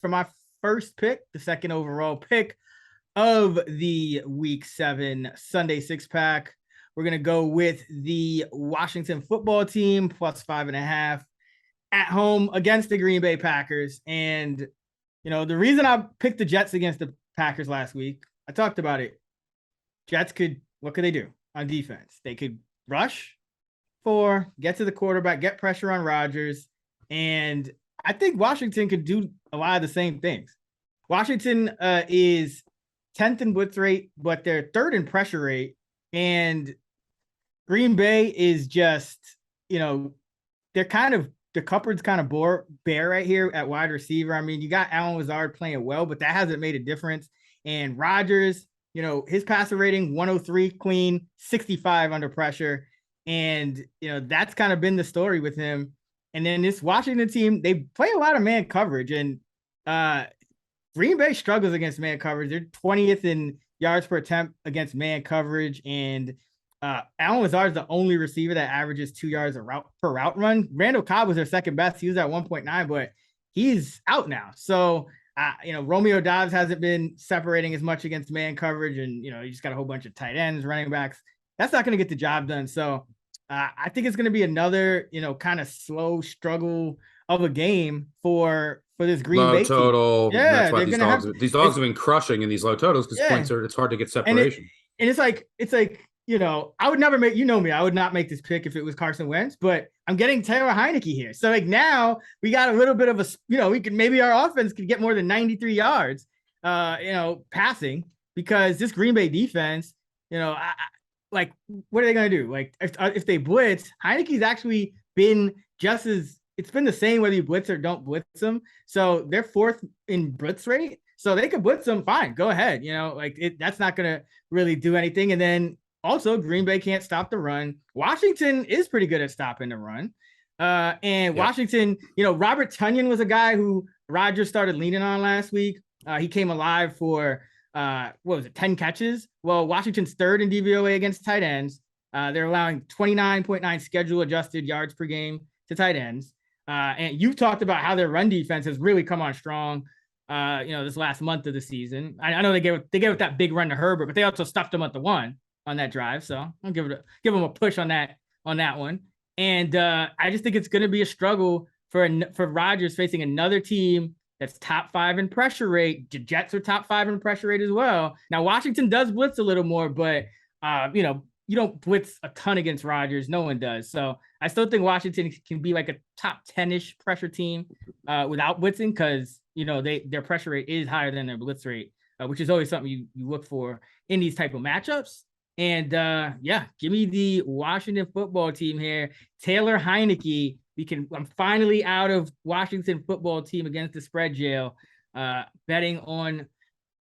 for my first pick, the second overall pick of the Week 7 Sunday six pack. We're going to go with the Washington football team plus 5.5 at home against the Green Bay Packers. And, the reason I picked the Jets against the Packers last week, I talked about it. Jets what could they do on defense? They could rush, get to the quarterback, get pressure on Rodgers. And I think Washington could do a lot of the same things. Washington is 10th in blitz rate, but they're third in pressure rate. And Green Bay is just, they're kind of, the cupboard's kind of bare right here at wide receiver. I mean, you got Allen Lazard playing well, but that hasn't made a difference. And Rodgers, his passer rating, 103 clean, 65 under pressure. And, that's kind of been the story with him. And then this Washington team, they play a lot of man coverage. And Green Bay struggles against man coverage. They're 20th in yards per attempt against man coverage. And Allen Lazard is the only receiver that averages 2 yards per route run. Randall Cobb was their second best. He was at 1.9, but he's out now. So, Romeo Doubs hasn't been separating as much against man coverage. And, you just got a whole bunch of tight ends, running backs. That's not going to get the job done. So I think it's going to be another, kind of slow struggle of a game for this Green Bay total. Team. Yeah, these dogs have been crushing in these low totals because points it's hard to get separation. And it's like, I would never make, me, I would not make this pick if it was Carson Wentz, but I'm getting Taylor Heineke here. So now we got a little bit of maybe our offense could get more than 93 yards, passing, because this Green Bay defense, what are they going to do? Like if they blitz, Heineke's actually been it's been the same whether you blitz or don't blitz them. So they're fourth in blitz rate. So they could blitz them. Fine. Go ahead. That's not going to really do anything. And then also Green Bay can't stop the run. Washington is pretty good at stopping the run. Washington, Robert Tonyan was a guy who Rodgers started leaning on last week. He came alive for 10 catches? Well, Washington's third in DVOA against tight ends. They're allowing 29.9 schedule adjusted yards per game to tight ends. And you've talked about how their run defense has really come on strong, this last month of the season. I know they gave it that big run to Herbert, but they also stuffed him at the one on that drive. So I'll give them a push on that one. And I just think it's going to be a struggle for Rodgers facing another team that's top 5 in pressure rate. The Jets are top 5 in pressure rate as well. Now, Washington does blitz a little more, but, you don't blitz a ton against Rodgers. No one does. So I still think Washington can be like a top 10-ish pressure team without blitzing because, their pressure rate is higher than their blitz rate, which is always something you look for in these type of matchups. And, give me the Washington football team here. Taylor Heineke. I'm finally out of Washington football team against the spread jail, betting on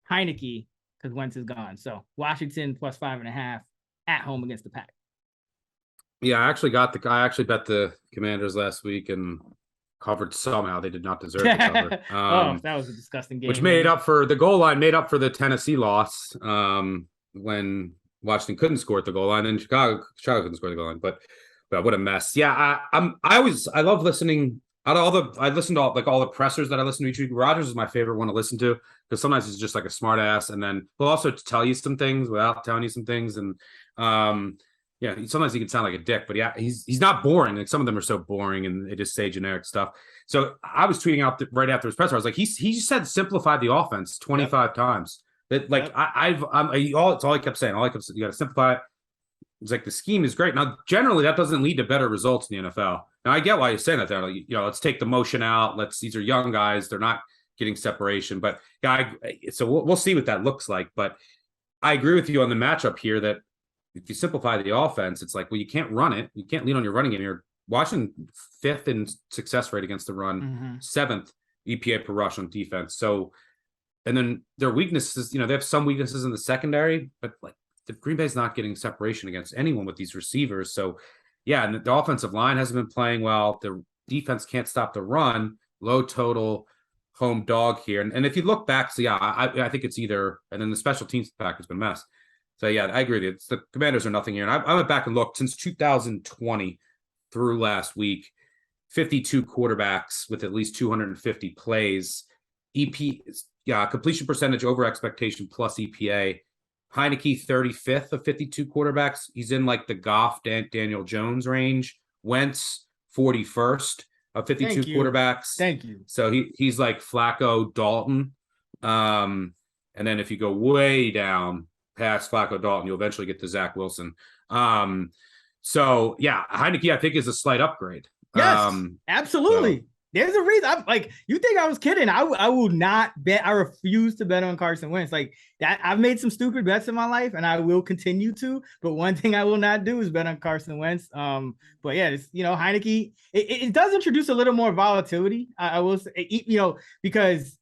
Heineke because Wentz is gone. So Washington plus 5.5 at home against the Pack. Yeah, I actually bet the Commanders last week and covered somehow. They did not deserve to cover. That was a disgusting game. Which made up for the Tennessee loss when Washington couldn't score at the goal line and Chicago couldn't score at the goal line. But what a mess. Yeah, I love listening. I listen to all the pressers that I listen to each week. Rodgers is my favorite one to listen to because sometimes he's just like a smart ass, and then he'll also tell you some things without telling you some things. And sometimes he can sound like a dick, but yeah, he's not boring. Like some of them are so boring and they just say generic stuff. So I was tweeting out right after his presser. I was like, he just said simplify the offense 25 times. That it's all I kept saying. You got to simplify it. It's like the scheme is great. Now, generally, that doesn't lead to better results in the NFL. Now, I get why you're saying that there. Like, let's take the motion out. These are young guys. They're not getting separation. But so we'll see what that looks like. But I agree with you on the matchup here that if you simplify the offense, it's like, well, you can't run it. You can't lean on your running game. You're watching 5th in success rate against the run, 7th EPA per rush on defense. So, and then their weaknesses, they have some weaknesses in the secondary, but like the Green Bay's not getting separation against anyone with these receivers. So, yeah, and the offensive line hasn't been playing well. The defense can't stop the run. Low total home dog here. And if you look back, so yeah, I think it's either, and then the special teams pack has been a mess. So yeah, I agree with you. The Commanders are nothing here. And I went back and looked since 2020 through last week, 52 quarterbacks with at least 250 plays. EP, yeah, completion percentage over expectation plus EPA. Heineke 35th of 52 quarterbacks. He's in like the Goff, Daniel Jones range. Wentz 41st of 52 Thank you. quarterbacks. Thank you. So he's like Flacco, Dalton. And then if you go way down past Flacco, Dalton, you'll eventually get to Zach Wilson. So yeah, Heineke I think is a slight upgrade. Yes, absolutely. There's a reason. I'm like, you think I was kidding? I will not bet. I refuse to bet on Carson Wentz. Like that, I've made some stupid bets in my life, and I will continue to. But one thing I will not do is bet on Carson Wentz. But yeah, it's, Heineke. It does introduce a little more volatility. I will say, because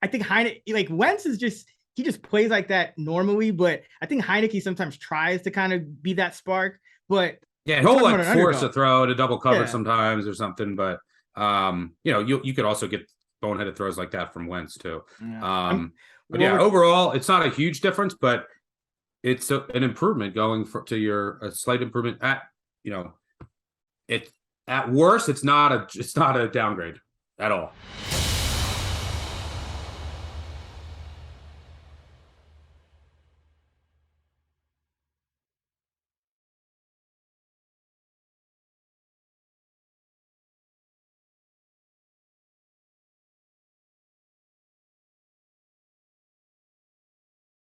I think Heineke, like Wentz is just, he just plays like that normally. But I think Heineke sometimes tries to kind of be that spark. But yeah, he'll like force a throw to double cover sometimes or something. But you could also get boneheaded throws like that from Wentz too. But yeah, overall, it's not a huge difference, but it's an improvement going to a slight improvement at at worst, it's not a downgrade at all.